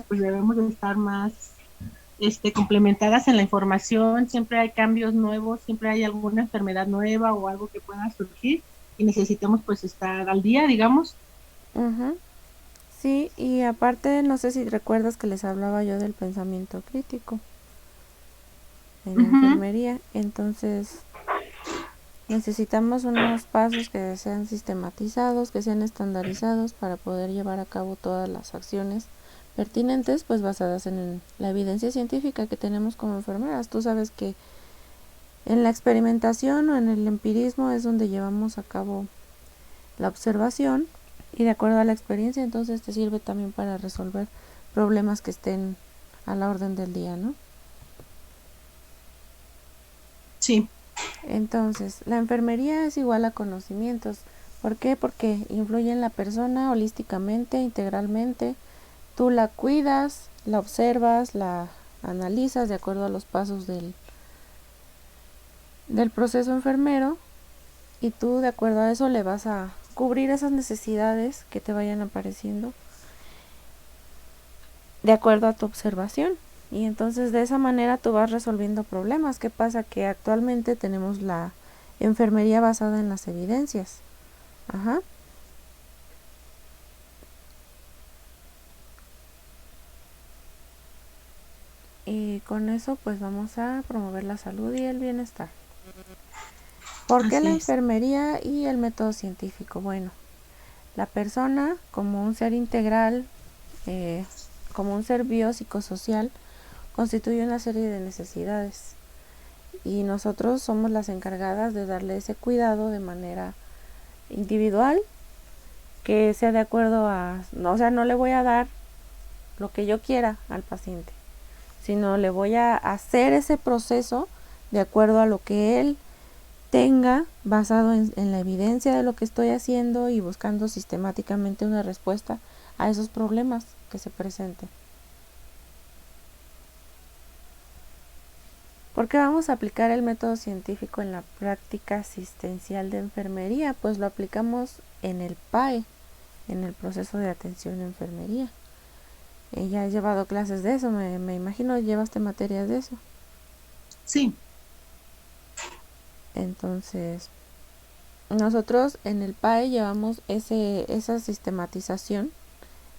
pues debemos de estar más complementadas en la información, siempre hay cambios nuevos, siempre hay alguna enfermedad nueva o algo que pueda surgir y necesitamos pues estar al día, digamos. Ujú. Sí, y aparte, no sé si recuerdas que les hablaba yo del pensamiento crítico en Ujú. enfermería. Entonces, necesitamos unos pasos que sean sistematizados, que sean estandarizados para poder llevar a cabo todas las acciones pertinentes, pues basadas en la evidencia científica que tenemos como enfermeras. Tú sabes que en la experimentación o en el empirismo es donde llevamos a cabo la observación y de acuerdo a la experiencia entonces te sirve también para resolver problemas que estén a la orden del día, ¿no? Sí, Entonces, la enfermería es igual a conocimientos. ¿Por qué? Porque influye en la persona holísticamente, integralmente. Tú la cuidas, la observas, la analizas de acuerdo a los pasos del proceso enfermero y tú de acuerdo a eso le vas a cubrir esas necesidades que te vayan apareciendo de acuerdo a tu observación. Y entonces de esa manera tú vas resolviendo problemas. ¿Qué pasa? Que actualmente tenemos la enfermería basada en las evidencias. Ajá. Y con eso pues vamos a promover la salud y el bienestar. ¿Por qué la así es. enfermería y el método científico? Bueno, la persona como un ser integral, eh, como un ser biopsicosocial, constituye una serie de necesidades y nosotros somos las encargadas de darle ese cuidado de manera individual que sea de acuerdo a, o sea, no le voy a dar lo que yo quiera al paciente, sino le voy a hacer ese proceso de acuerdo a lo que él tenga, basado en la evidencia de lo que estoy haciendo y buscando sistemáticamente una respuesta a esos problemas que se presenten. ¿Por qué vamos a aplicar el método científico en la práctica asistencial de enfermería? Pues lo aplicamos en el PAE, en el proceso de atención a enfermería. Ya he llevado clases de eso, me imagino llevaste materias de eso. Sí, Entonces, nosotros en el PAE llevamos esa sistematización,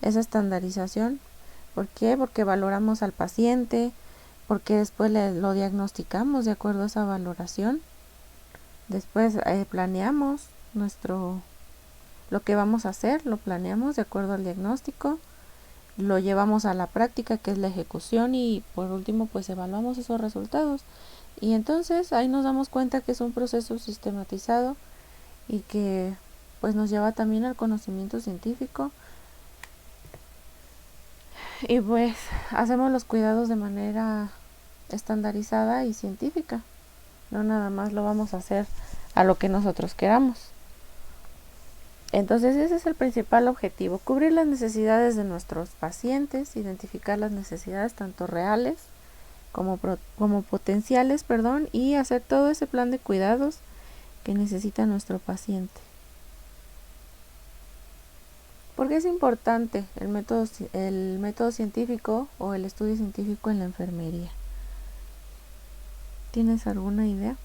esa estandarización. ¿Por qué? Porque valoramos al paciente, porque después lo diagnosticamos de acuerdo a esa valoración. Después planeamos nuestro lo que vamos a hacer, lo planeamos de acuerdo al diagnóstico, lo llevamos a la práctica que es la ejecución y por último pues evaluamos esos resultados. Y entonces ahí nos damos cuenta que es un proceso sistematizado y que pues nos lleva también al conocimiento científico y pues hacemos los cuidados de manera estandarizada y científica. No nada más lo vamos a hacer a lo que nosotros queramos. Entonces ese es el principal objetivo, cubrir las necesidades de nuestros pacientes, identificar las necesidades tanto reales como potenciales, perdón, y hacer todo ese plan de cuidados que necesita nuestro paciente. ¿Por qué es importante el método científico o el estudio científico en la enfermería? ¿Tienes alguna idea?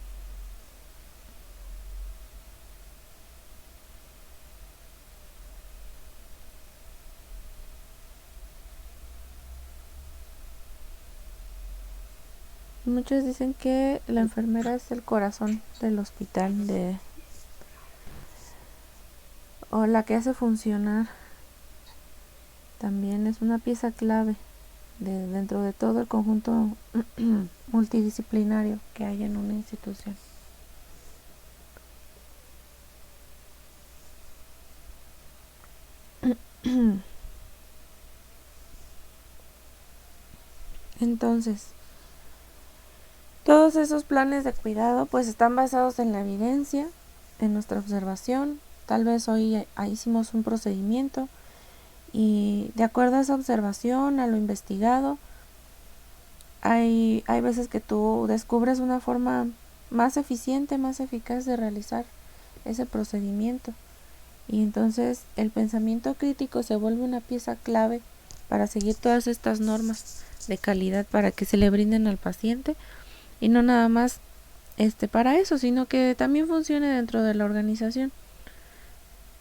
Muchos dicen que la enfermera es el corazón del hospital, o la que hace funcionar. También es una pieza clave dentro de todo el conjunto multidisciplinario que hay en una institución. Entonces, todos esos planes de cuidado pues están basados en la evidencia, en nuestra observación. Tal vez hoy hicimos un procedimiento y de acuerdo a esa observación, a lo investigado, hay veces que tú descubres una forma más eficiente, más eficaz de realizar ese procedimiento. Y entonces el pensamiento crítico se vuelve una pieza clave para seguir todas estas normas de calidad para que se le brinden al paciente, y no nada más para eso, sino que también funcione dentro de la organización.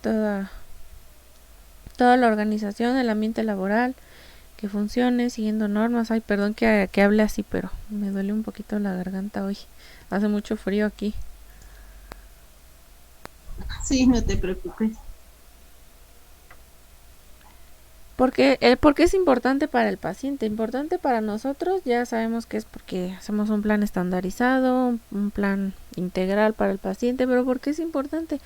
Toda la organización, el ambiente laboral, que funcione siguiendo normas. Ay, perdón que hable así, pero me duele un poquito la garganta hoy. Hace mucho frío aquí. Sí, no te preocupes. Porque es importante para el paciente, importante para nosotros, ya sabemos que es porque hacemos un plan estandarizado, un plan integral para el paciente, pero ¿por qué es importante?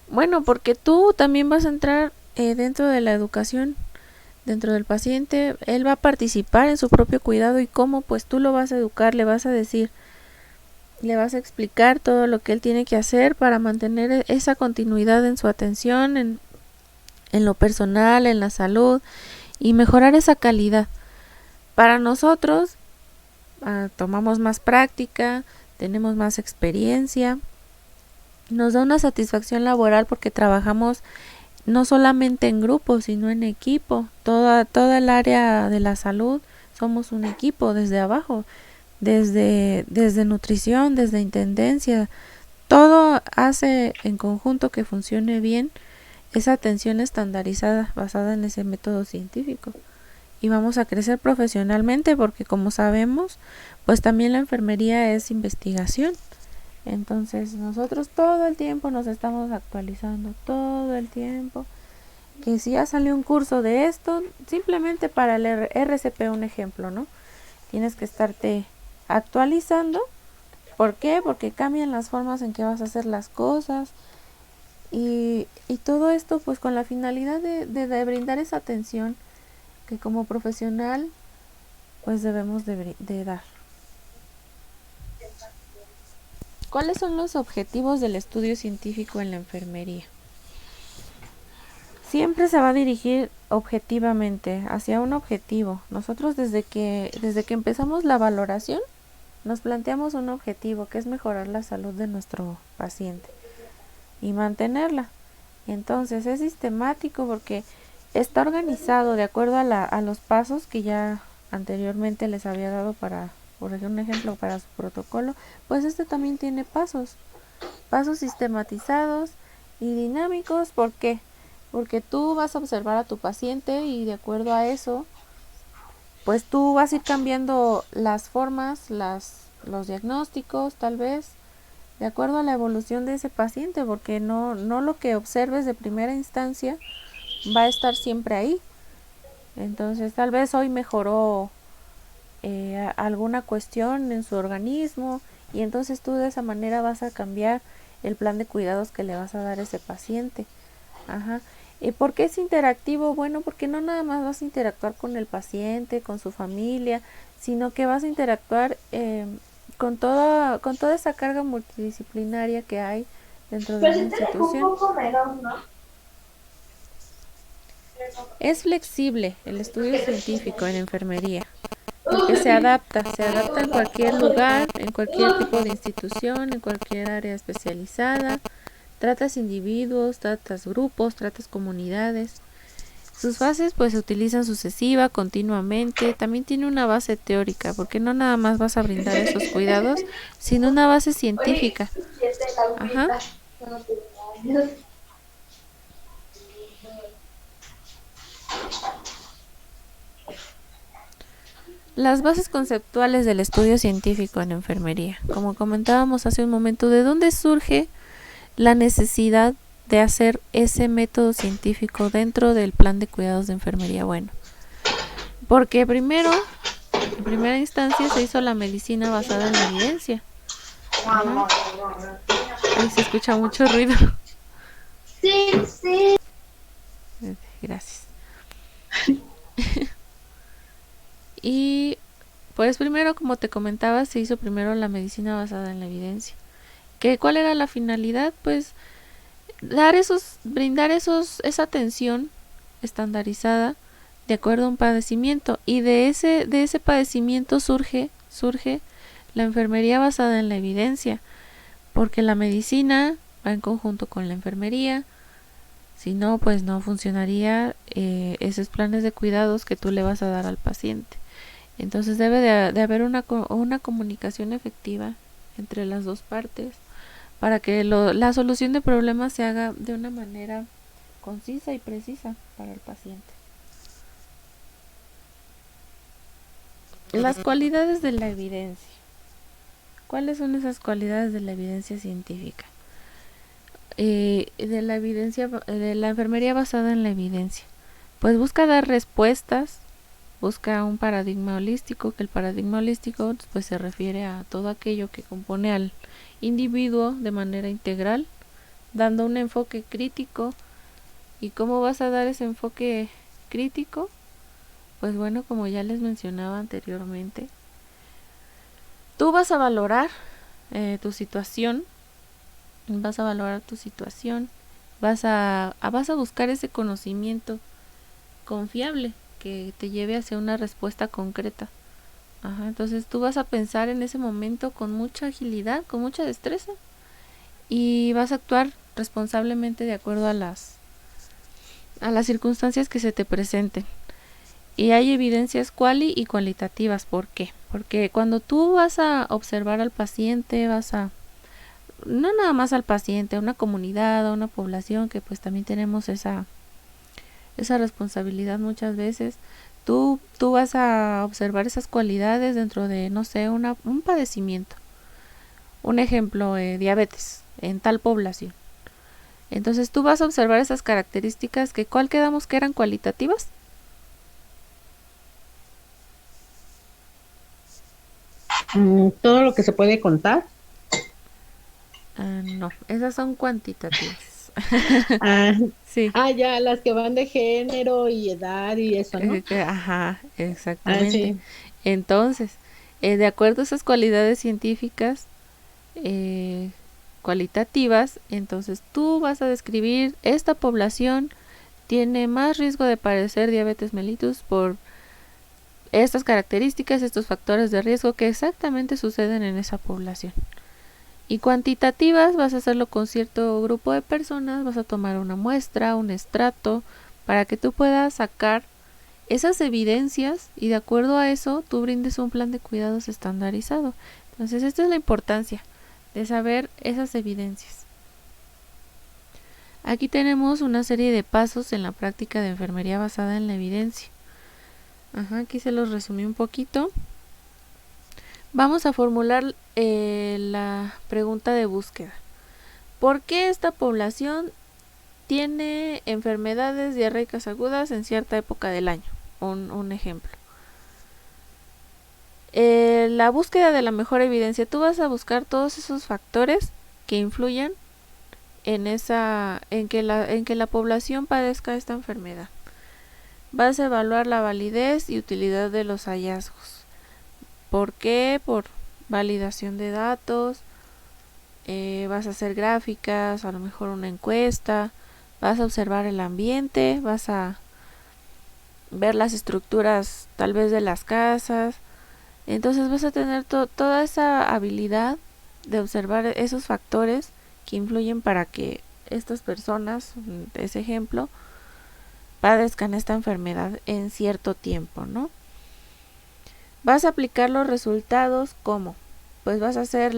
Bueno, porque tú también vas a entrar dentro de la educación, dentro del paciente, él va a participar en su propio cuidado, y cómo, pues tú lo vas a educar, le vas a decir, le vas a explicar todo lo que él tiene que hacer para mantener esa continuidad en su atención, en lo personal, en la salud, y mejorar esa calidad. Para nosotros, tomamos más práctica, tenemos más experiencia, nos da una satisfacción laboral porque trabajamos no solamente en grupo, sino en equipo. Toda el área de la salud somos un equipo desde abajo, desde nutrición, desde intendencia. Todo hace en conjunto que funcione bien esa atención estandarizada basada en ese método científico. Y vamos a crecer profesionalmente porque, como sabemos, pues también la enfermería es investigación. Entonces nosotros todo el tiempo nos estamos actualizando, todo el tiempo. Que si ya salió un curso de esto, simplemente para el RCP, un ejemplo, ¿no? Tienes que estarte actualizando. ¿Por qué? Porque cambian las formas en que vas a hacer las cosas. Y todo esto pues con la finalidad de brindar esa atención que como profesional pues debemos de dar. ¿Cuáles son los objetivos del estudio científico en la enfermería? Siempre se va a dirigir objetivamente hacia un objetivo. Nosotros desde que empezamos la valoración nos planteamos un objetivo, que es mejorar la salud de nuestro paciente y mantenerla. Entonces es sistemático porque está organizado de acuerdo a los pasos que ya anteriormente les había dado para, por ejemplo, un ejemplo para su protocolo. Pues también tiene pasos sistematizados y dinámicos. ¿Por qué? Porque tú vas a observar a tu paciente y de acuerdo a eso, pues tú vas a ir cambiando las formas, los diagnósticos, tal vez, de acuerdo a la evolución de ese paciente, porque no lo que observes de primera instancia va a estar siempre ahí. Entonces, tal vez hoy mejoró alguna cuestión en su organismo, y entonces tú de esa manera vas a cambiar el plan de cuidados que le vas a dar a ese paciente. Ajá. ¿Y por qué es interactivo? Bueno, porque no nada más vas a interactuar con el paciente, con su familia, sino que vas a interactuar con toda esa carga multidisciplinaria que hay dentro de una institución. Es flexible el estudio científico en enfermería, porque se adapta en cualquier lugar, en cualquier tipo de institución, en cualquier área especializada. Tratas individuos, tratas grupos, tratas comunidades. Sus fases pues se utilizan sucesiva, continuamente. También tiene una base teórica, porque no nada más vas a brindar esos cuidados, sino una base científica. Ajá. Las bases conceptuales del estudio científico en enfermería. Como comentábamos hace un momento, ¿de dónde surge la necesidad de hacer ese método científico dentro del plan de cuidados de enfermería? Bueno, porque en primera instancia se hizo la medicina basada en la evidencia. Ajá. Ahí se escucha mucho ruido. Sí. Gracias. Y pues primero, como te comentaba, se hizo primero la medicina basada en la evidencia. ¿Cuál era la finalidad? Pues brindar esa atención estandarizada de acuerdo a un padecimiento, y de ese padecimiento surge la enfermería basada en la evidencia, porque la medicina va en conjunto con la enfermería, Si no, pues no funcionaría esos planes de cuidados que tú le vas a dar al paciente. Entonces debe de haber una comunicación efectiva entre las dos partes para que la solución de problemas se haga de una manera concisa y precisa para el paciente. Las cualidades de la evidencia. ¿Cuáles son esas cualidades de la evidencia científica? De la enfermería basada en la evidencia. Pues busca dar respuestas, busca un paradigma holístico, que el paradigma holístico pues se refiere a todo aquello que compone al individuo de manera integral, dando un enfoque crítico. ¿Y cómo vas a dar ese enfoque crítico? Pues bueno, como ya les mencionaba anteriormente, tú vas a valorar tu situación, vas a buscar ese conocimiento confiable que te lleve hacia una respuesta concreta. Entonces tú vas a pensar en ese momento con mucha agilidad, con mucha destreza, y vas a actuar responsablemente de acuerdo a las circunstancias que se te presenten. Y hay evidencias cuali y cualitativas. ¿Por qué? Porque cuando tú vas a observar al paciente, no nada más al paciente, a una comunidad, a una población, que pues también tenemos esa responsabilidad muchas veces. Tú vas a observar esas cualidades dentro de, no sé, un padecimiento. Un ejemplo, diabetes en tal población. Entonces tú vas a observar esas características ¿cuál quedamos que eran cualitativas? Todo lo que se puede contar. No, esas son cuantitativas. Ah, Sí. ya, las que van de género y edad y eso, ¿no? Ajá, exactamente. Sí. Entonces, de acuerdo a esas cualidades científicas cualitativas, entonces tú vas a describir: esta población tiene más riesgo de padecer diabetes mellitus por estas características, estos factores de riesgo que exactamente suceden en esa población. Y cuantitativas, vas a hacerlo con cierto grupo de personas, vas a tomar una muestra, un estrato, para que tú puedas sacar esas evidencias y de acuerdo a eso tú brindes un plan de cuidados estandarizado. Entonces esta es la importancia de saber esas evidencias. Aquí tenemos una serie de pasos en la práctica de enfermería basada en la evidencia. Aquí se los resumí un poquito. Vamos a formular la pregunta de búsqueda. ¿Por qué esta población tiene enfermedades diarreicas agudas en cierta época del año? Un ejemplo. La búsqueda de la mejor evidencia. Tú vas a buscar todos esos factores que influyen en que la población padezca esta enfermedad. Vas a evaluar la validez y utilidad de los hallazgos. ¿Por qué? Por validación de datos. Vas a hacer gráficas, a lo mejor una encuesta. Vas a observar el ambiente, vas a ver las estructuras tal vez de las casas. Entonces vas a tener toda esa habilidad de observar esos factores que influyen para que estas personas, ese ejemplo, padezcan esta enfermedad en cierto tiempo, ¿no? Vas a aplicar los resultados ¿cómo? Pues vas a hacer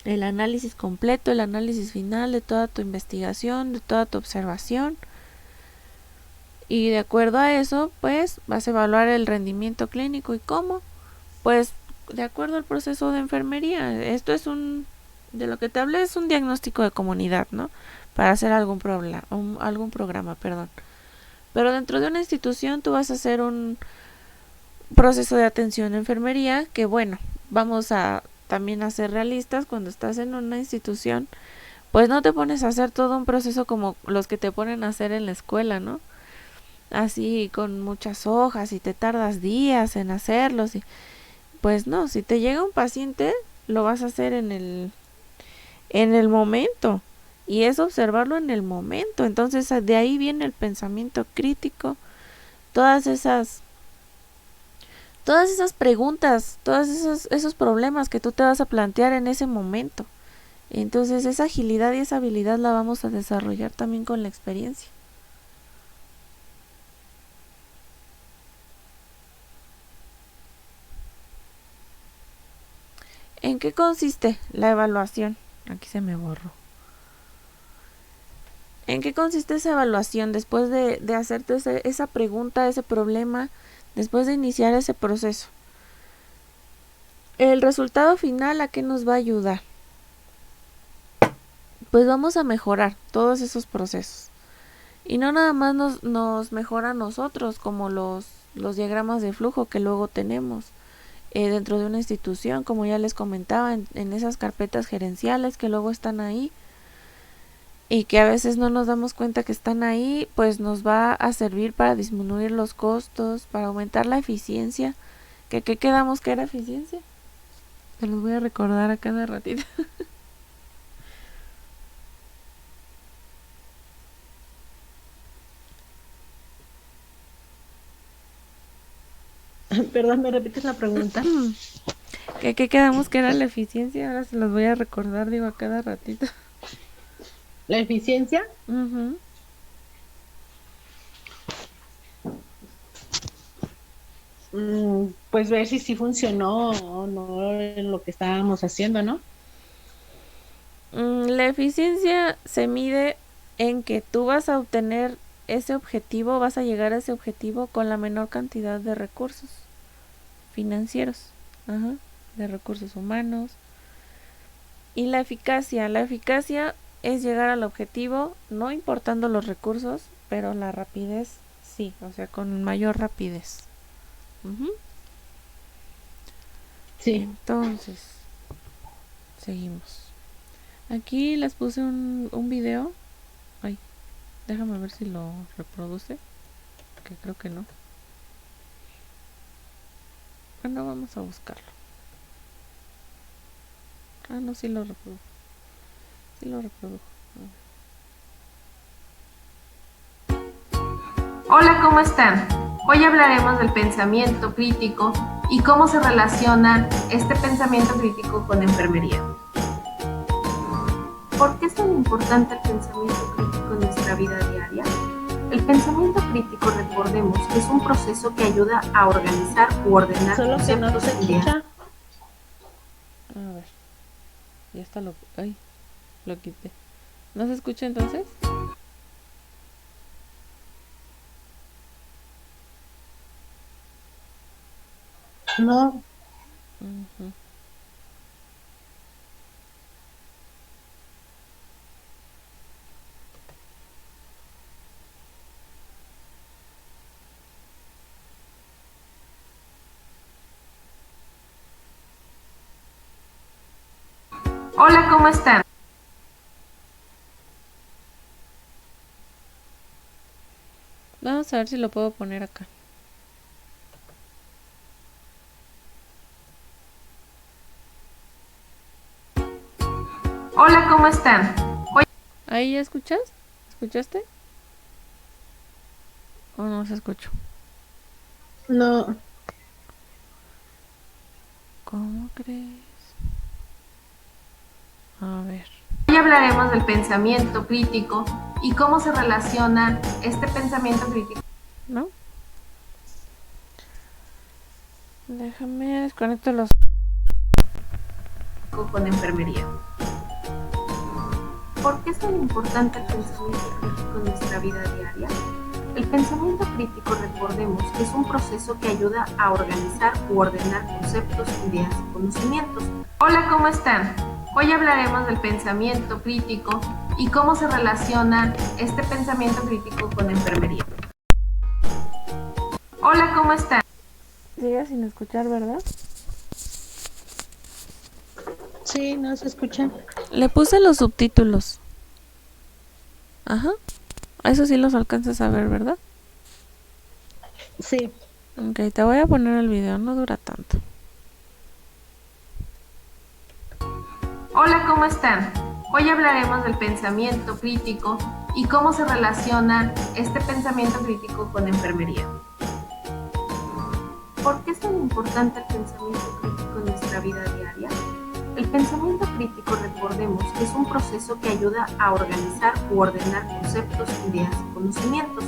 el análisis completo, el análisis final de toda tu investigación, de toda tu observación. Y de acuerdo a eso, pues vas a evaluar el rendimiento clínico. ¿Y cómo? Pues de acuerdo al proceso de enfermería. Esto es de lo que te hablé es un diagnóstico de comunidad, ¿no? Para hacer algún programa, perdón. Pero dentro de una institución tú vas a hacer un proceso de atención a enfermería que, bueno, vamos a también a ser realistas. Cuando estás en una institución, pues no te pones a hacer todo un proceso como los que te ponen a hacer en la escuela, ¿no? Así con muchas hojas y te tardas días en hacerlos y pues no, si te llega un paciente lo vas a hacer en el momento y es observarlo en el momento. Entonces de ahí viene el pensamiento crítico, todas esas preguntas, todos esos problemas que tú te vas a plantear en ese momento. Entonces esa agilidad y esa habilidad la vamos a desarrollar también con la experiencia. ¿En qué consiste la evaluación? Aquí se me borró. ¿En qué consiste esa evaluación después de hacerte esa pregunta, ese problema, después de iniciar ese proceso? El resultado final, ¿a qué nos va a ayudar? Pues vamos a mejorar todos esos procesos. Y no nada más nos mejora a nosotros, como los diagramas de flujo que luego tenemos dentro de una institución, como ya les comentaba, en esas carpetas gerenciales que luego están ahí y que a veces no nos damos cuenta que están ahí, pues nos va a servir para disminuir los costos, para aumentar la eficiencia. ¿Qué quedamos que era eficiencia? Se los voy a recordar a cada ratito. Perdón, ¿me repites la pregunta? ¿Qué quedamos que era la eficiencia? Ahora se los voy a recordar, digo, a cada ratito. ¿La eficiencia? Uh-huh. Pues ver si sí funcionó o no en lo que estábamos haciendo, ¿no? La eficiencia se mide en que tú vas a obtener ese objetivo, vas a llegar a ese objetivo con la menor cantidad de recursos financieros, de recursos humanos. Y la eficacia es llegar al objetivo no importando los recursos, pero la rapidez sí, o sea, con mayor rapidez. Sí. Entonces, seguimos. Aquí les puse un video. Ay, déjame ver si lo reproduce, que creo que no. Bueno, vamos a buscarlo. Ah, no, sí lo reprodujo. Sí lo reprodujo. Hola, ¿cómo están? Hoy hablaremos del pensamiento crítico y cómo se relaciona este pensamiento crítico con enfermería. ¿Por qué es tan importante el pensamiento crítico en nuestra vida diaria? El pensamiento crítico, recordemos, que es un proceso que ayuda a organizar u ordenar Solo que no se escucha. A ver. Ya está lo quité. ¿No se escucha entonces? No. Uh-huh. Hola, ¿cómo están? Vamos a ver si lo puedo poner acá. Hola, ¿cómo están? ¿Ahí ya escuchas? ¿Escuchaste? ¿O no se escuchó? No. ¿Cómo crees? A ver. Hoy hablaremos del pensamiento crítico y cómo se relaciona este pensamiento crítico. ¿No? Déjame desconecto los con enfermería. ¿Por qué es tan importante el pensamiento crítico en nuestra vida diaria? El pensamiento crítico, recordemos, que es un proceso que ayuda a organizar u ordenar conceptos, ideas y conocimientos. Hola, ¿cómo están? Hoy hablaremos del pensamiento crítico y cómo se relaciona este pensamiento crítico con enfermería. Hola, ¿cómo están? Sigue sin escuchar, ¿verdad? Sí, no se escucha. Le puse los subtítulos. Ajá. Eso sí los alcanzas a ver, ¿verdad? Sí. Ok, te voy a poner el video, no dura tanto. Hola, ¿cómo están? Hoy hablaremos del pensamiento crítico y cómo se relaciona este pensamiento crítico con enfermería. ¿Por qué es tan importante el pensamiento crítico en nuestra vida diaria? El pensamiento crítico, recordemos, que es un proceso que ayuda a organizar u ordenar conceptos, ideas y conocimientos.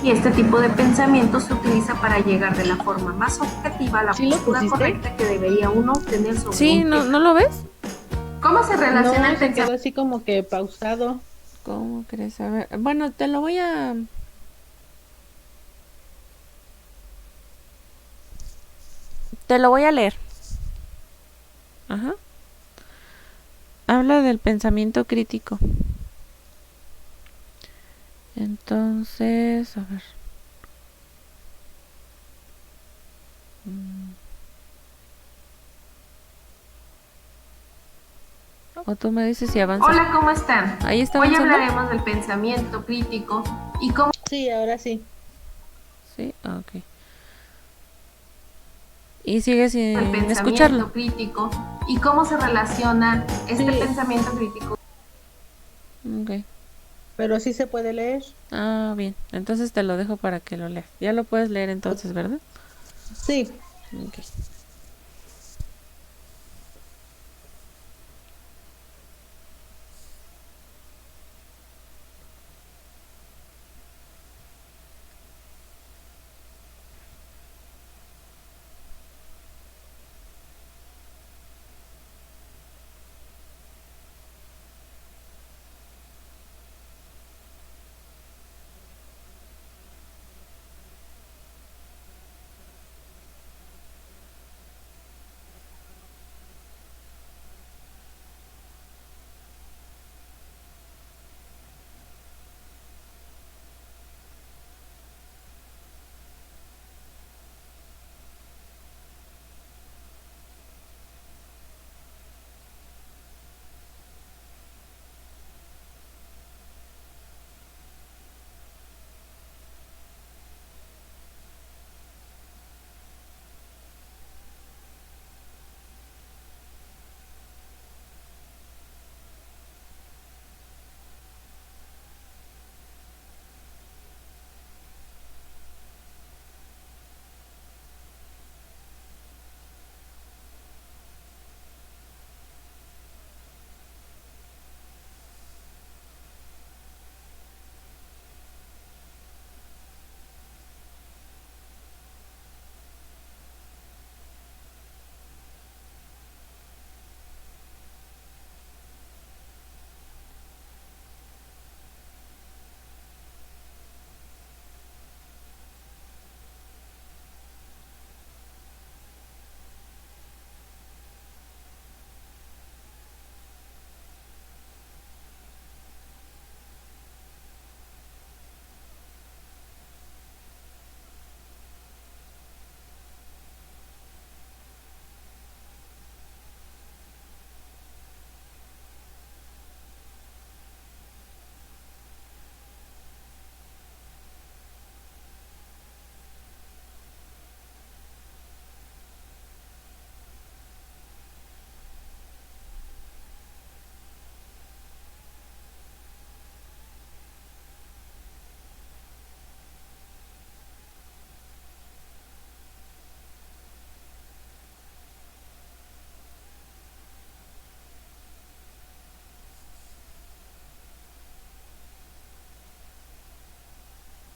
Y este tipo de pensamiento se utiliza para llegar de la forma más objetiva a la ¿Sí lo postura pusiste? correcta que debería uno tener sobre Sí, un ¿no, tema. no lo ves? ¿Cómo se relaciona No, el se quedó pensamiento? así como que pausado. ¿Cómo crees? A ver, bueno, te lo voy a leer. Ajá. Habla del pensamiento crítico. Entonces, a ver. O tú me dices si avanza. Hola, ¿cómo están? ¿Ahí está Hoy avanzando? hablaremos del pensamiento crítico y cómo Sí, ahora sí. Sí, ok. Y sigue el sin escucharlo. pensamiento crítico y cómo se relaciona este Sí, pensamiento crítico. Ok. pero sí se puede leer. Ah, bien. Entonces te lo dejo para que lo leas. Ya lo puedes leer entonces, ¿verdad? Sí, Ok.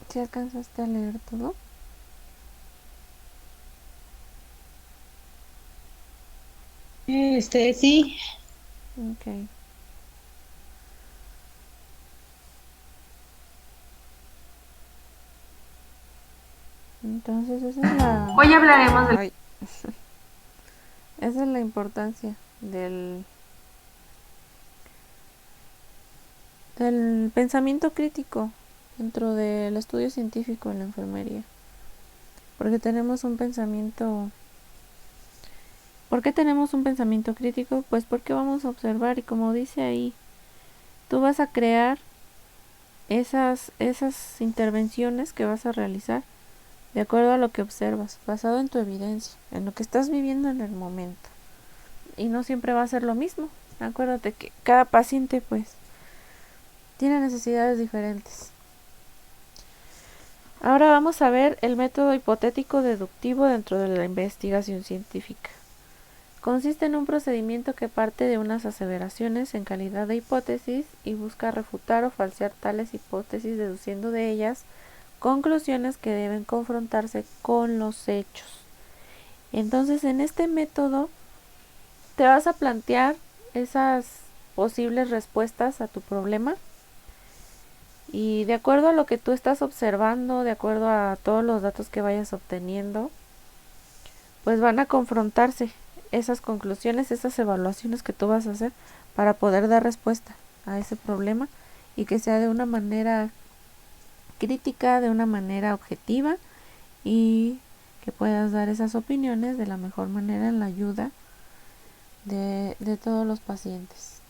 ¿Si alcanzaste a leer todo? Sí. Ok. Entonces esa es la... Hoy hablaremos del Ay. Esa es la importancia del pensamiento crítico dentro del estudio científico en la enfermería. Porque tenemos un pensamiento... ¿Por qué tenemos un pensamiento crítico? Pues porque vamos a observar y como dice ahí, tú vas a crear esas intervenciones que vas a realizar de acuerdo a lo que observas, basado en tu evidencia, en lo que estás viviendo en el momento. Y no siempre va a ser lo mismo. Acuérdate que cada paciente pues tiene necesidades diferentes. Ahora vamos a ver el método hipotético deductivo dentro de la investigación científica. Consiste en un procedimiento que parte de unas aseveraciones en calidad de hipótesis y busca refutar o falsear tales hipótesis deduciendo de ellas conclusiones que deben confrontarse con los hechos. Entonces, en este método te vas a plantear esas posibles respuestas a tu problema y de acuerdo a lo que tú estás observando, de acuerdo a todos los datos que vayas obteniendo, pues van a confrontarse esas conclusiones, esas evaluaciones que tú vas a hacer para poder dar respuesta a ese problema y que sea de una manera crítica, de una manera objetiva y que puedas dar esas opiniones de la mejor manera en la ayuda de todos los pacientes.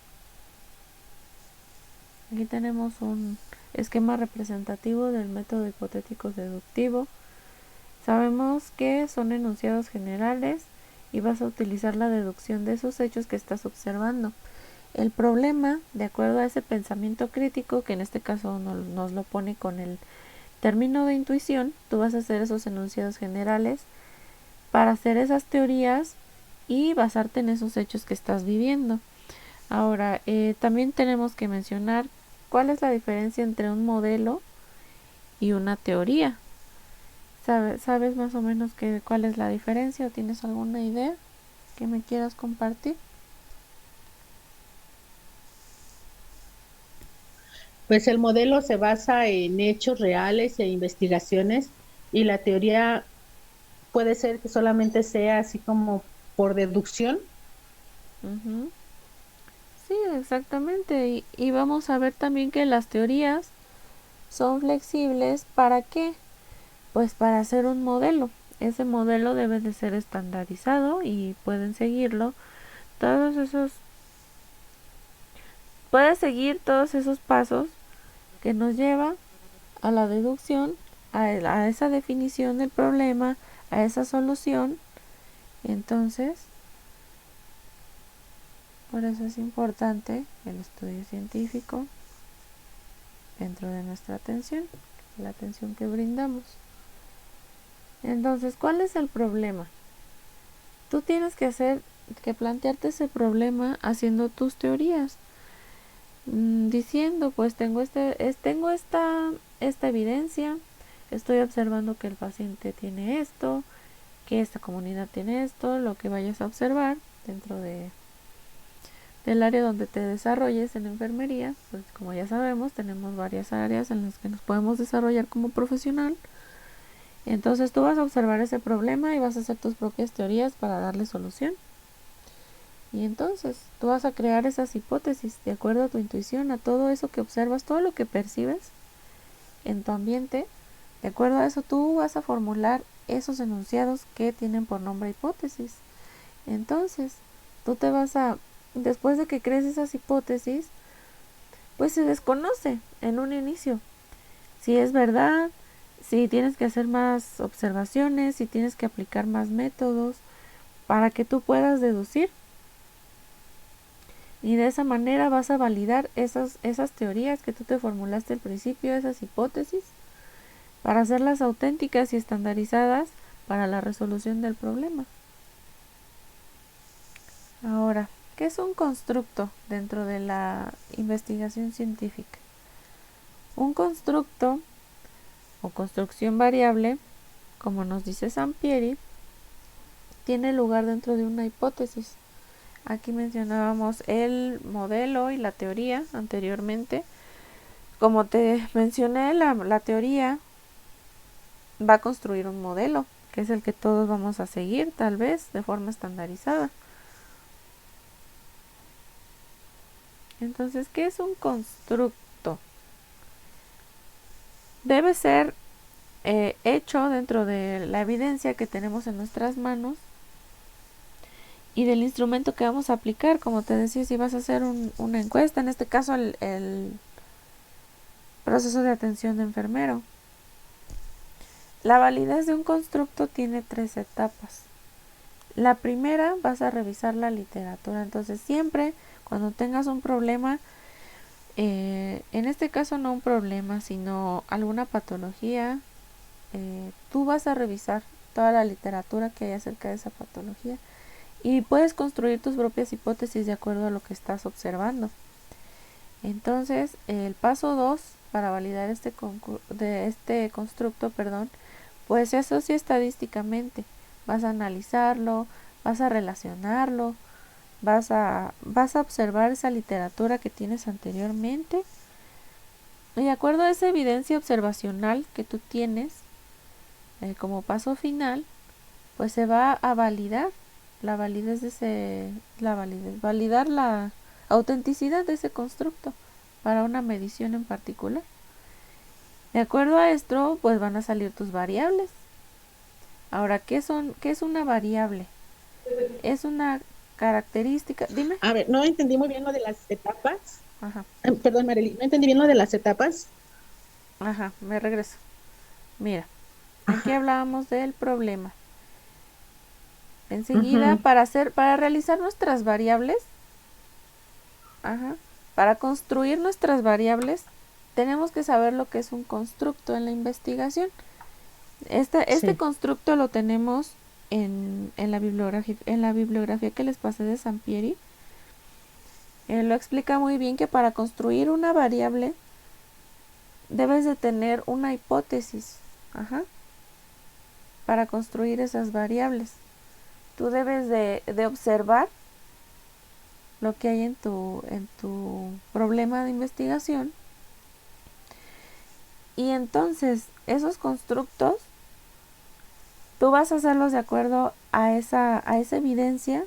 Aquí tenemos un esquema representativo del método hipotético deductivo. Sabemos que son enunciados generales y vas a utilizar la deducción de esos hechos que estás observando. El problema, de acuerdo a ese pensamiento crítico, que en este caso nos lo pone con el término de intuición, tú vas a hacer esos enunciados generales para hacer esas teorías y basarte en esos hechos que estás viviendo. Ahora, también tenemos que mencionar cuál es la diferencia entre un modelo y una teoría. ¿Sabes más o menos cuál es la diferencia o tienes alguna idea que me quieras compartir? Pues el modelo se basa en hechos reales e investigaciones y la teoría puede ser que solamente sea así como por deducción. Uh-huh. Sí, exactamente. Y vamos a ver también que las teorías son flexibles. ¿Para qué? Pues para hacer un modelo. Ese modelo debe de ser estandarizado y pueden seguirlo. Puedes seguir todos esos pasos que nos lleva a la deducción, a esa definición del problema, a esa solución. Entonces, por eso es importante el estudio científico dentro de nuestra atención, la atención que brindamos. Entonces, ¿cuál es el problema? Tú tienes que plantearte ese problema haciendo tus teorías, diciendo, pues tengo esta evidencia, estoy observando que el paciente tiene esto, que esta comunidad tiene esto, lo que vayas a observar dentro del área donde te desarrolles en enfermería. Pues como ya sabemos, tenemos varias áreas en las que nos podemos desarrollar como profesional. Entonces tú vas a observar ese problema y vas a hacer tus propias teorías para darle solución. Y entonces tú vas a crear esas hipótesis de acuerdo a tu intuición, a todo eso que observas, todo lo que percibes en tu ambiente. De acuerdo a eso tú vas a formular esos enunciados que tienen por nombre hipótesis. Entonces tú después de que crees esas hipótesis, pues se desconoce en un inicio si es verdad, si tienes que hacer más observaciones, si tienes que aplicar más métodos para que tú puedas deducir. Y de esa manera vas a validar esas teorías que tú te formulaste al principio, esas hipótesis, para hacerlas auténticas y estandarizadas para la resolución del problema. Ahora, ¿qué es un constructo dentro de la investigación científica? Un constructo o construcción variable, como nos dice Sampieri, tiene lugar dentro de una hipótesis. Aquí mencionábamos el modelo y la teoría anteriormente. Como te mencioné, la teoría va a construir un modelo, que es el que todos vamos a seguir, tal vez, de forma estandarizada. Entonces, ¿qué es un constructo? Debe ser hecho dentro de la evidencia que tenemos en nuestras manos y del instrumento que vamos a aplicar. Como te decía, si vas a hacer una encuesta, en este caso el proceso de atención de enfermero. La validez de un constructo tiene 3 etapas. La primera, vas a revisar la literatura. Entonces siempre cuando tengas un problema, en este caso no un problema, sino alguna patología, tú vas a revisar toda la literatura que hay acerca de esa patología y puedes construir tus propias hipótesis de acuerdo a lo que estás observando. Entonces, el paso 2 para validar este constructo, pues se asocia estadísticamente. Vas a analizarlo, vas a relacionarlo, vas a observar esa literatura que tienes anteriormente. Y de acuerdo a esa evidencia observacional que tú tienes, como paso final, pues se va a validar validar la autenticidad de ese constructo para una medición en particular. De acuerdo a esto, pues van a salir tus variables. Ahora, ¿qué es una variable? Es una característica. Dime. A ver, no entendí muy bien lo de las etapas. Ajá. Perdón, Marely, no entendí bien lo de las etapas. Ajá, me regreso. Mira, aquí Ajá. hablábamos del problema. Enseguida, para realizar nuestras variables, para construir nuestras variables, tenemos que saber lo que es un constructo en la investigación. Este constructo lo tenemos en la bibliografía que les pasé de Sampieri. Lo explica muy bien que para construir una variable debes de tener una hipótesis. Para construir esas variables. Tú debes de observar lo que hay en tu problema de investigación. Y entonces, esos constructos, tú vas a hacerlos de acuerdo a esa evidencia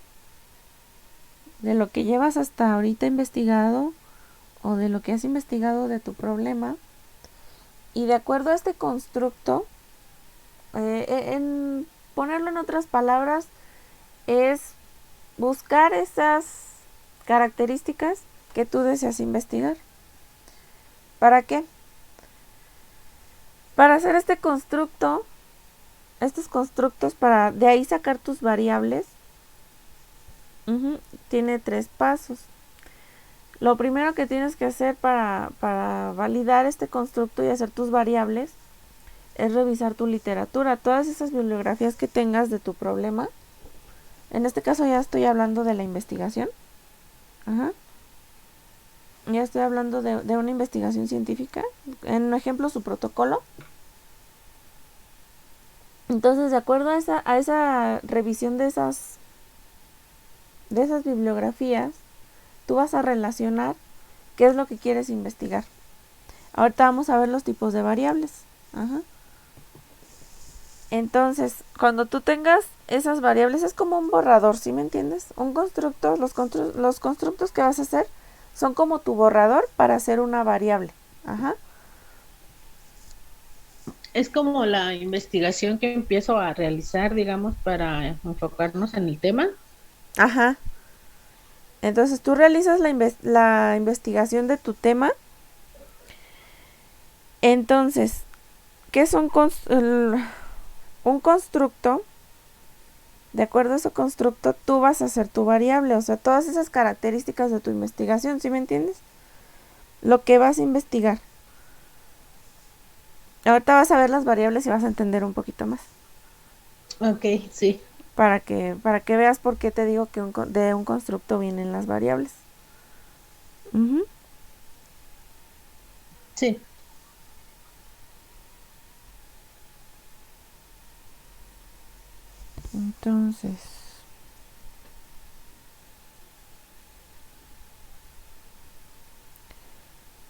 de lo que llevas hasta ahorita investigado o de lo que has investigado de tu problema. Y de acuerdo a este constructo, en ponerlo en otras palabras, es buscar esas características que tú deseas investigar. ¿Para qué? Para hacer estos constructos, para de ahí sacar tus variables, tiene 3 pasos. Lo primero que tienes que hacer para validar este constructo y hacer tus variables es revisar tu literatura, todas esas bibliografías que tengas de tu problema. En este caso ya estoy hablando de la investigación. Ya estoy hablando de una investigación científica. En un ejemplo, su protocolo. Entonces, de acuerdo a esa revisión de esas bibliografías, tú vas a relacionar qué es lo que quieres investigar. Ahorita vamos a ver los tipos de variables. Entonces, cuando tú tengas esas variables, es como un borrador, ¿sí me entiendes? Un constructo, los constructos que vas a hacer son como tu borrador para hacer una variable. Es como la investigación que empiezo a realizar, digamos, para enfocarnos en el tema. Entonces tú realizas la investigación de tu tema. Entonces, ¿qué es un constructo? De acuerdo a ese constructo, tú vas a hacer tu variable, o sea, todas esas características de tu investigación, ¿sí me entiendes? Lo que vas a investigar. Ahorita vas a ver las variables y vas a entender un poquito más. Ok, sí. Para que veas por qué te digo que de un constructo vienen las variables. Sí. Entonces,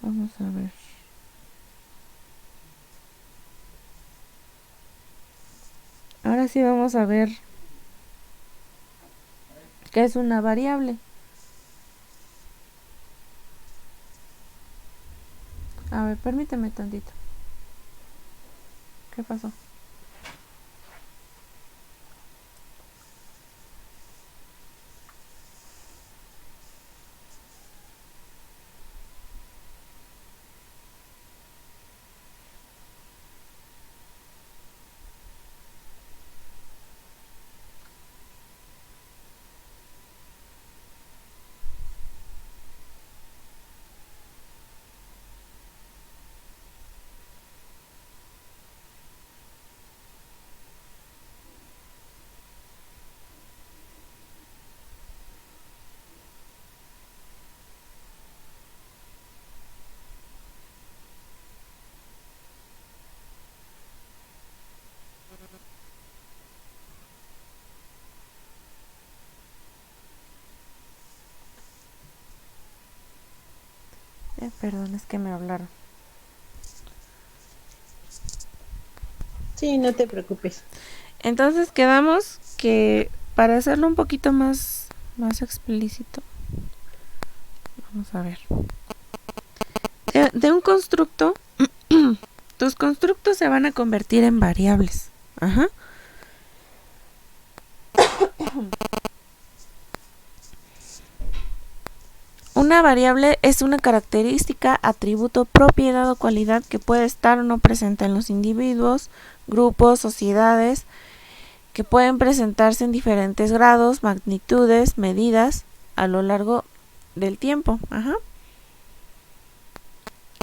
vamos a ver. Ahora sí vamos a ver qué es una variable. A ver, permíteme tantito. ¿Qué pasó? Perdón, es que me hablaron. Sí, no te preocupes. Entonces quedamos que para hacerlo un poquito más explícito, vamos a ver. De un constructo, tus constructos se van a convertir en variables. Ajá. Una variable es una característica, atributo, propiedad o cualidad que puede estar o no presente en los individuos, grupos, sociedades, que pueden presentarse en diferentes grados, magnitudes, medidas a lo largo del tiempo. Ajá.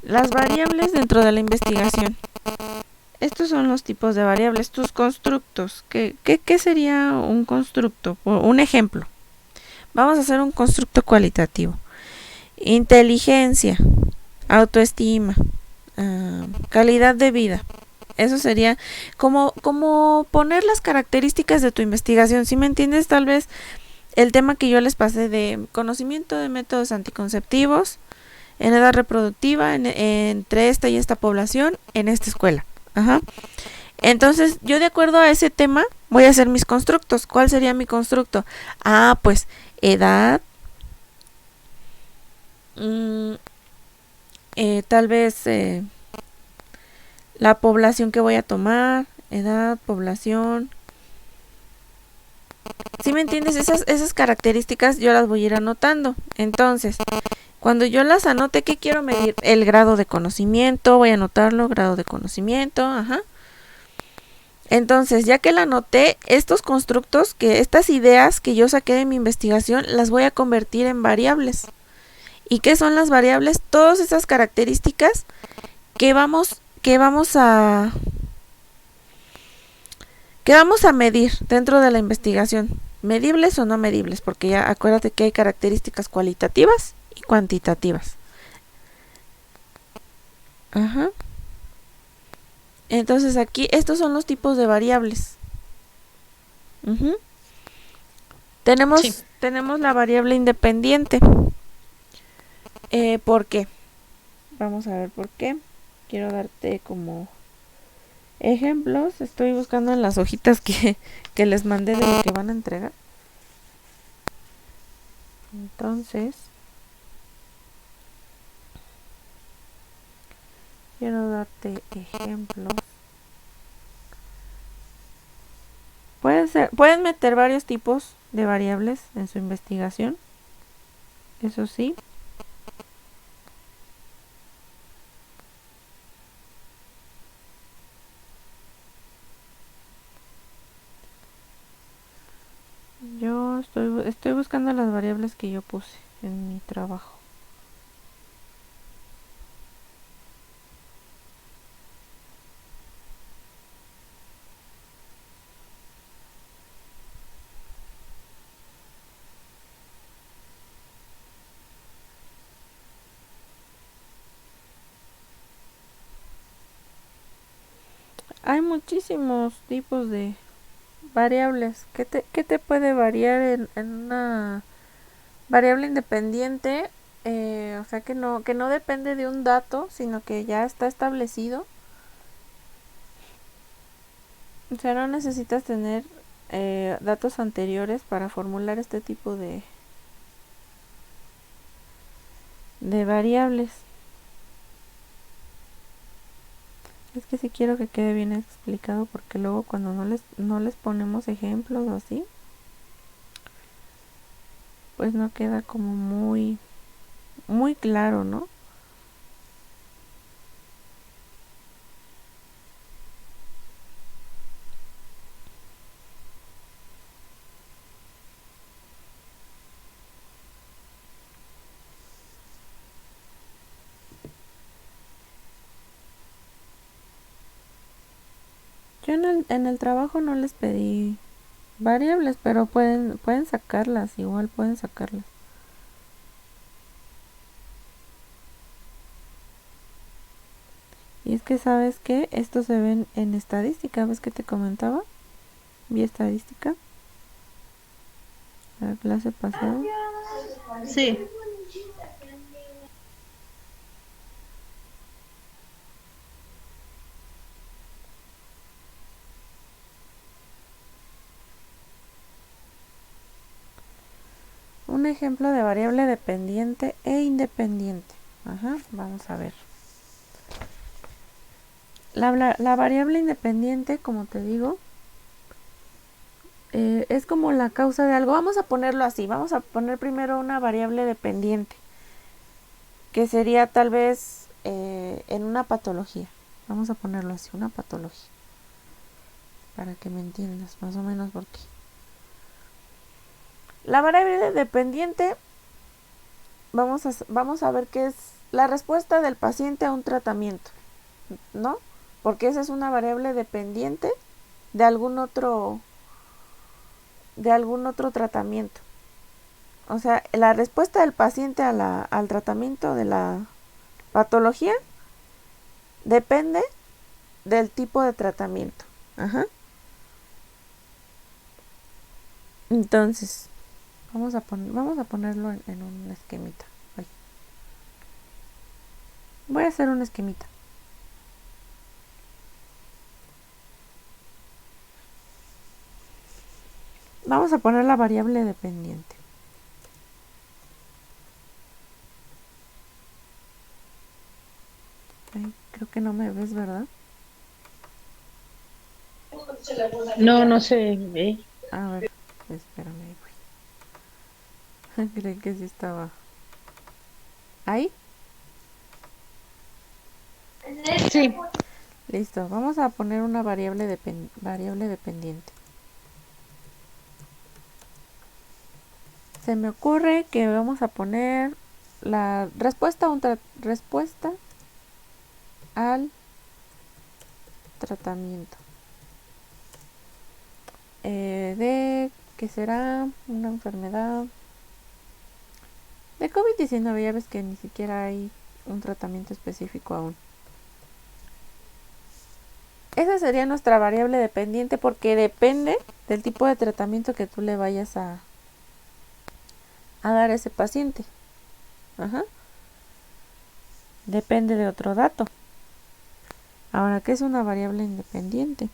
Las variables dentro de la investigación. Estos son los tipos de variables, tus constructos. ¿Qué sería un constructo? Un ejemplo. Vamos a hacer un constructo cualitativo. Inteligencia, autoestima, calidad de vida. Eso sería como poner las características de tu investigación. Si me entiendes, tal vez el tema que yo les pasé de conocimiento de métodos anticonceptivos en edad reproductiva entre esta y esta población en esta escuela. Ajá. Entonces, yo de acuerdo a ese tema voy a hacer mis constructos. ¿Cuál sería mi constructo? Pues edad, tal vez la población que voy a tomar, edad, población. ¿Sí me entiendes? Esas características yo las voy a ir anotando. Entonces, cuando yo las anote, ¿qué quiero medir? El grado de conocimiento, voy a anotarlo, grado de conocimiento, ajá. Entonces, ya que la anoté, estos constructos, estas ideas que yo saqué de mi investigación, las voy a convertir en variables. ¿Y qué son las variables? Todas esas características que vamos a medir dentro de la investigación. Medibles o no medibles, porque ya acuérdate que hay características cualitativas y cuantitativas. Ajá. Entonces aquí estos son los tipos de variables. Tenemos la variable independiente. ¿Por qué? Vamos a ver por qué. Quiero darte como ejemplos. Estoy buscando en las hojitas que les mandé de lo que van a entregar. Entonces, quiero darte ejemplos. Pueden meter varios tipos de variables en su investigación. Eso sí. Yo estoy buscando las variables que yo puse en mi trabajo. Hay muchísimos tipos de variables. ¿Qué te puede variar en una variable independiente? O sea que no depende de un dato, sino que ya está establecido. O sea, no necesitas tener datos anteriores para formular este tipo de variables. Es que sí quiero que quede bien explicado, porque luego cuando no les ponemos ejemplos o así, pues no queda como muy claro, ¿no? Yo en el trabajo no les pedí variables, pero pueden sacarlas, igual pueden sacarlas. Y es que, ¿sabes qué? Esto se ven en estadística. ¿Ves que te comentaba? Vi estadística la clase pasada. Sí. un ejemplo de variable dependiente e independiente. Vamos a ver. La variable independiente, como te digo, es como la causa de algo. Vamos a ponerlo así. Vamos a poner primero una variable dependiente, que sería tal vez en una patología. Vamos a ponerlo así, una patología, para que me entiendas más o menos por qué. La variable dependiente, vamos a ver qué es la respuesta del paciente a un tratamiento, ¿no? Porque esa es una variable dependiente de algún otro tratamiento. O sea, la respuesta del paciente al tratamiento de la patología depende del tipo de tratamiento. Entonces, vamos a ponerlo en un esquemita. Voy a hacer un esquemita. Vamos a poner la variable dependiente. Creo que no me ves, ¿verdad? No se ve. A ver, espérame, güey. Creí que sí estaba. ¿Ahí? Sí. Listo, vamos a poner una variable dependiente. Se me ocurre que vamos a poner la respuesta al tratamiento de que será una enfermedad de COVID-19. Ya ves que ni siquiera hay un tratamiento específico aún. Esa sería nuestra variable dependiente, porque depende del tipo de tratamiento que tú le vayas a dar a ese paciente. Depende de otro dato. Ahora, ¿qué es una variable independiente?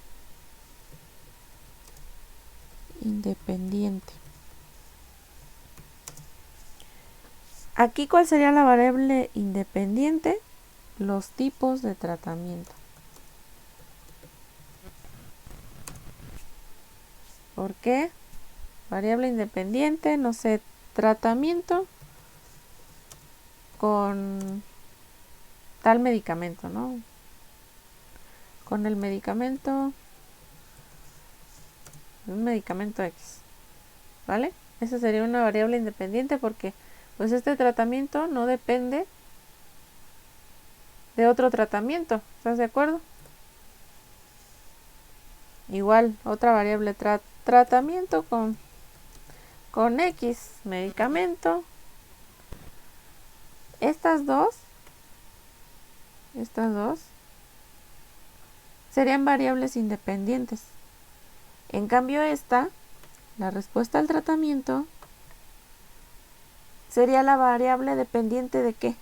Aquí, ¿cuál sería la variable independiente? Los tipos de tratamiento. ¿Por qué? Variable independiente, no sé, tratamiento con tal medicamento, ¿no? Con el medicamento, un medicamento X, ¿vale? Esa sería una variable independiente, porque pues este tratamiento no depende de otro tratamiento. ¿Estás de acuerdo? Igual, otra variable, tratamiento con X medicamento. Estas dos serían variables independientes. En cambio, la respuesta al tratamiento, sería la variable dependiente de ¿qué?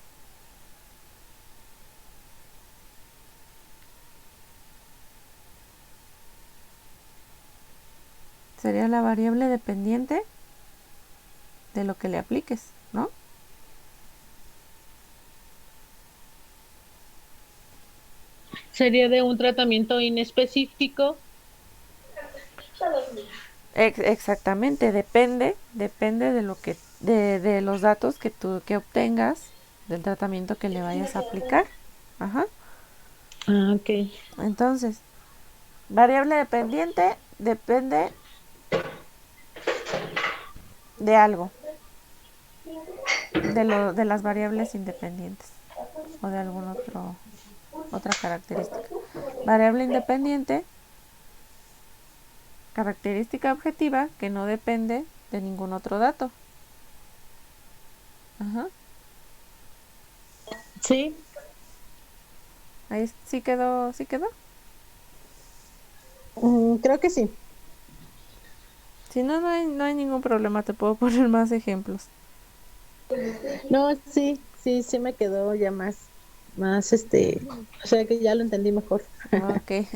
Sería la variable dependiente de lo que le apliques, ¿no? Sería de un tratamiento inespecífico. Exactamente, depende de lo que de los datos que obtengas del tratamiento que le vayas a aplicar. Ok. Entonces, variable dependiente depende de algo, de las variables independientes o de otra característica. Variable independiente, característica objetiva que no depende de ningún otro dato. Sí. Ahí sí quedó. Creo que sí. Si no, no hay ningún problema, te puedo poner más ejemplos. No, sí me quedó ya más, o sea que ya lo entendí mejor. Ok.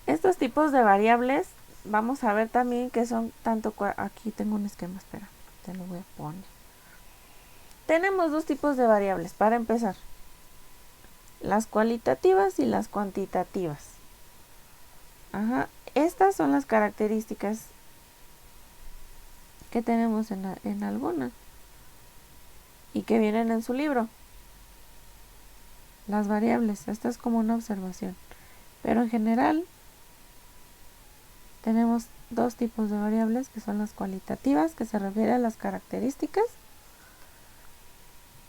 Estos tipos de variables vamos a ver también que son tanto... Aquí tengo un esquema, espera, te lo voy a poner. Tenemos dos tipos de variables, para empezar. Las cualitativas y las cuantitativas. Ajá. Estas son las características que tenemos en algunas y que vienen en su libro. Las variables, esta es como una observación. Pero en general tenemos dos tipos de variables, que son las cualitativas, que se refiere a las características,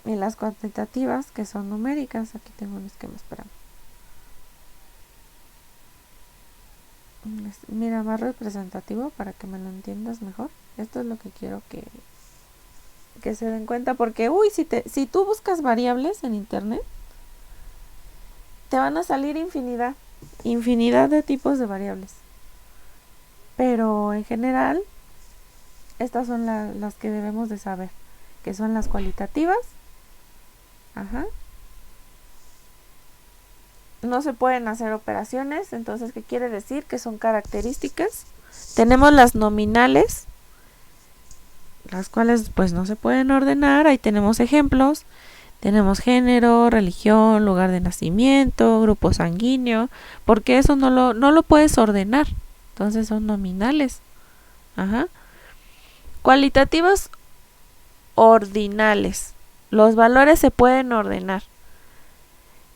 y las cuantitativas, que son numéricas. Aquí tengo un esquema, espérame. Mira, más representativo para que me lo entiendas mejor. Esto es lo que quiero que se den cuenta, porque si tú buscas variables en internet, te van a salir infinidad de tipos de variables. Pero en general, estas son las que debemos de saber, que son las cualitativas. Ajá. No se pueden hacer operaciones, entonces, ¿qué quiere decir? Que son características. Tenemos las nominales, las cuales pues no se pueden ordenar. Ahí tenemos ejemplos. Tenemos género, religión, lugar de nacimiento, grupo sanguíneo, porque eso no lo puedes ordenar. Entonces son nominales. Ajá. Cualitativas, ordinales. Los valores se pueden ordenar.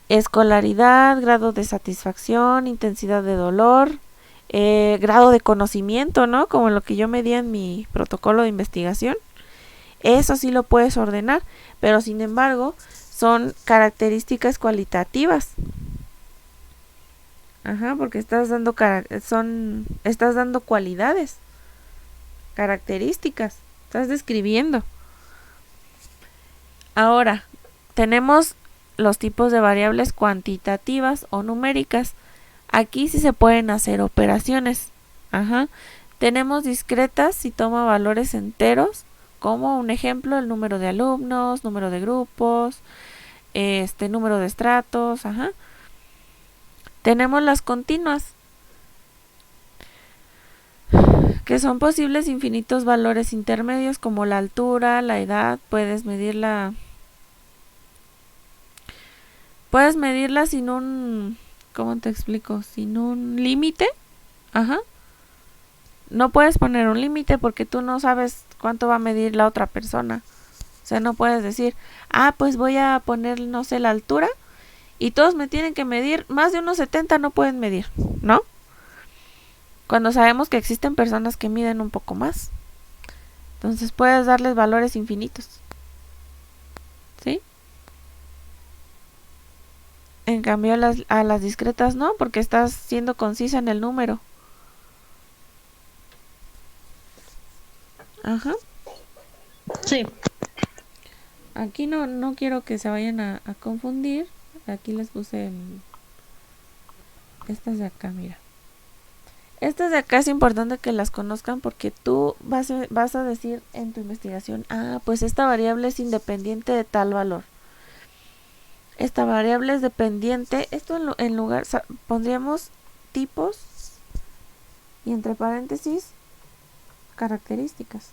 Escolaridad, grado de satisfacción, intensidad de dolor, grado de conocimiento, ¿no? Como lo que yo medía en mi protocolo de investigación. Eso sí lo puedes ordenar, pero sin embargo son características cualitativas. Ajá, porque estás dando cualidades, características, estás describiendo. Ahora, tenemos los tipos de variables cuantitativas o numéricas. Aquí sí se pueden hacer operaciones. Ajá. Tenemos discretas si toma valores enteros, como un ejemplo el número de alumnos, número de grupos, número de estratos. Ajá. Tenemos las continuas, que son posibles infinitos valores intermedios, como la altura, la edad. Puedes medirla sin un, ¿cómo te explico? Sin un límite. Ajá. No puedes poner un límite porque tú no sabes cuánto va a medir la otra persona. O sea, no puedes decir, pues voy a poner, no sé, la altura y todos me tienen que medir, más de unos 70 no pueden medir, ¿no? Cuando sabemos que existen personas que miden un poco más. Entonces puedes darles valores infinitos. ¿Sí? En cambio a las discretas no, porque estás siendo concisa en el número. Ajá. Sí. Aquí no quiero que se vayan a confundir. Aquí les puse estas de acá, mira. Estas de acá es importante que las conozcan, porque tú vas a decir en tu investigación, pues esta variable es independiente de tal valor. Esta variable es dependiente. Esto en lugar pondríamos tipos y entre paréntesis características.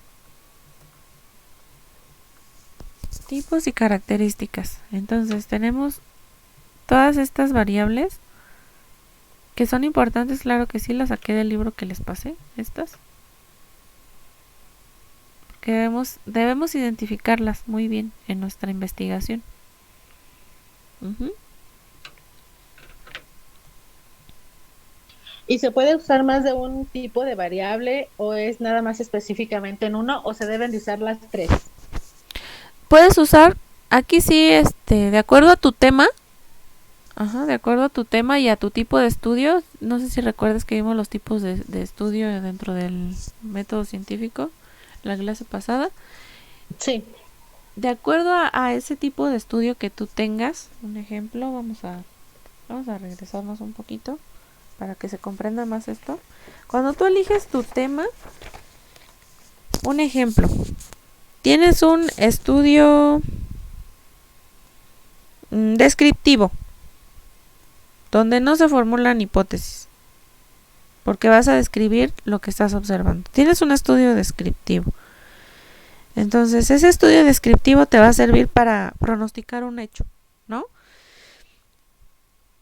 Tipos y características. Entonces tenemos todas estas variables que son importantes. Claro que sí, las saqué del libro que les pasé, estas, que debemos identificarlas muy bien en nuestra investigación. ¿Y se puede usar más de un tipo de variable, o es nada más específicamente en uno, o se deben de usar las tres? Puedes usar, aquí sí, de acuerdo a tu tema. Ajá, de acuerdo a tu tema y a tu tipo de estudio. No sé si recuerdas que vimos los tipos de estudio dentro del método científico la clase pasada. Sí. De acuerdo a ese tipo de estudio que tú tengas, un ejemplo, vamos a regresarnos un poquito para que se comprenda más esto. Cuando tú eliges tu tema, un ejemplo, tienes un estudio descriptivo, donde no se formulan hipótesis. porque vas a describir lo que estás observando. Tienes un estudio descriptivo. Entonces, ese estudio descriptivo te va a servir para pronosticar un hecho, ¿no?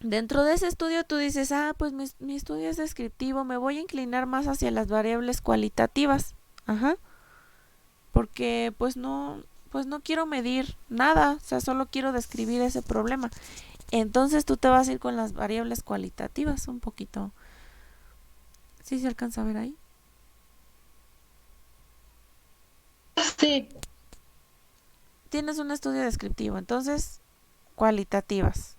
Dentro de ese estudio tú dices, pues mi estudio es descriptivo, me voy a inclinar más hacia las variables cualitativas. Ajá. Porque pues no quiero medir nada, o sea, solo quiero describir ese problema. Entonces tú te vas a ir con las variables cualitativas un poquito. ¿Sí se alcanza a ver ahí? Sí. Tienes un estudio descriptivo, entonces cualitativas.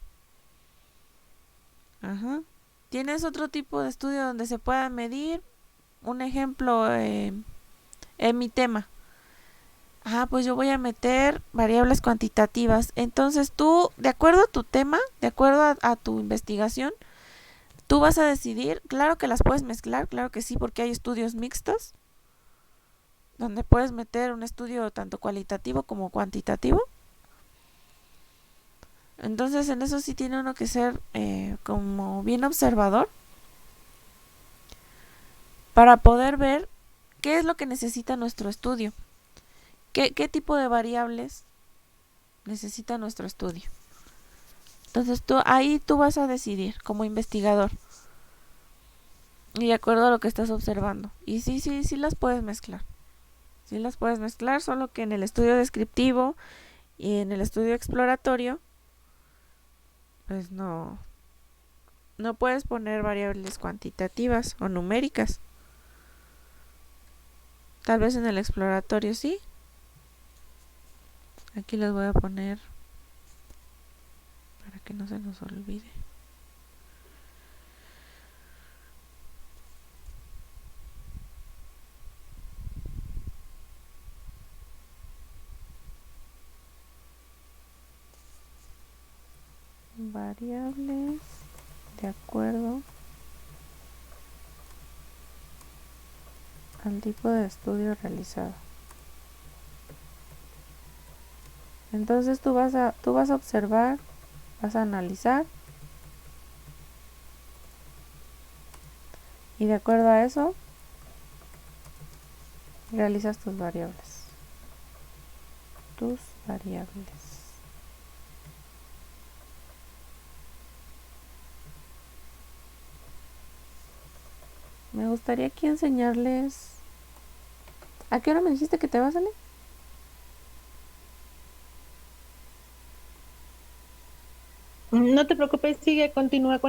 Ajá. Tienes otro tipo de estudio donde se pueda medir. Un ejemplo, en mi tema. Pues yo voy a meter variables cuantitativas. Entonces tú, de acuerdo a tu tema, de acuerdo a tu investigación, tú vas a decidir. Claro que las puedes mezclar, claro que sí, porque hay estudios mixtos, donde puedes meter un estudio tanto cualitativo como cuantitativo. Entonces en eso sí tiene uno que ser como bien observador, para poder ver qué es lo que necesita nuestro estudio, qué tipo de variables necesita nuestro estudio. Entonces tú vas a decidir como investigador, y de acuerdo a lo que estás observando. Y sí las puedes mezclar. Sí las puedes mezclar, solo que en el estudio descriptivo y en el estudio exploratorio, pues no puedes poner variables cuantitativas o numéricas. Tal vez en el exploratorio sí. Aquí les voy a poner para que no se nos olvide. Variables de acuerdo al tipo de estudio realizado. Entonces tú vas a observar, vas a analizar, y de acuerdo a eso realizas tus variables. Me gustaría aquí enseñarles. ¿A qué hora me dijiste que te vas, Ale? No te preocupes, continúa con